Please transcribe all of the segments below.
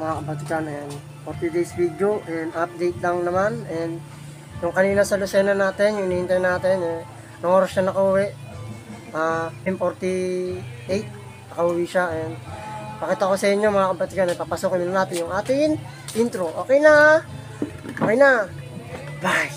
mga kabatikan, and for today's video and update lang naman. And yung kanina sa Lucena natin, yung hinihintay natin nung oras na nakauwi, 10:48 nakauwi siya. And pakita ko sa inyo mga kabatikan, papasokin na natin yung ating intro. Okay na, bye.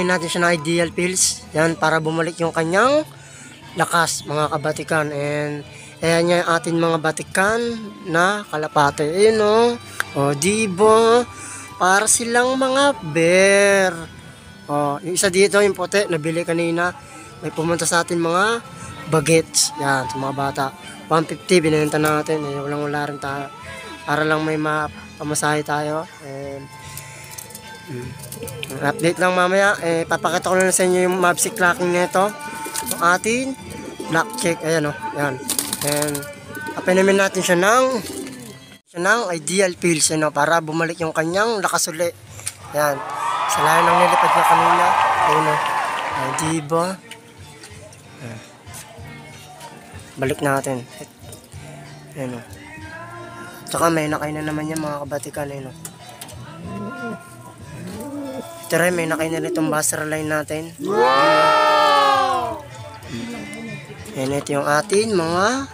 Natin siya ng ideal pills yan para bumalik yung kanyang lakas mga kabatikan. And ayan yung atin mga batikan na kalapate, diba para silang mga bear. Yung isa dito yung puti nabili kanina, may pumunta sa atin mga bagets yan sa mga bata, 150 binenta natin. Wala rin tayo para lang may mapamasahe tayo. And update lang mamaya. Papakita ko na sa inyo yung mapsi clacking nito, yung ating black check. Ayan yan. And apinamin natin siya ng ideal pills para bumalik yung kanyang lakas uli. Yan, sa layo ng nilipad niya kanina. Ayun diba? Balik natin. Ayun tsaka may nakain na naman yan mga kabatikan. Ito rin, may nakain na rin itong buzzer line natin. Wow! Yan, ito yung atin mga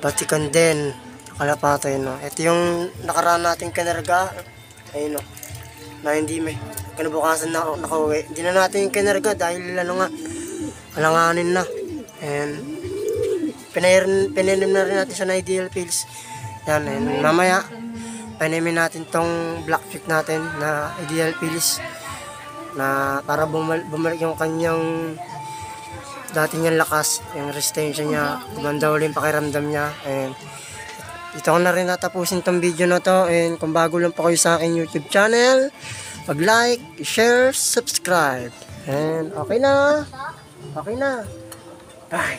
batikan din. Kalapate, Ito yung nakaraan natin kinarga. Ayun, na hindi may kinabukasan na nakauwi. Hindi na natin yung kinarga dahil alanganin na. And pinanim na rin natin sa ideal pills. Yan, and mamaya panamin natin tong black check natin na ideal pills na para bumalik yung kanyang dati niyang lakas, yung resistensya niya, gumanda ulit yung pakiramdam niya. And ito ko na rin natapusin tong video na to. And kung bago lang po kayo sa aking YouTube channel, mag-like, share, subscribe. And okay na, bye.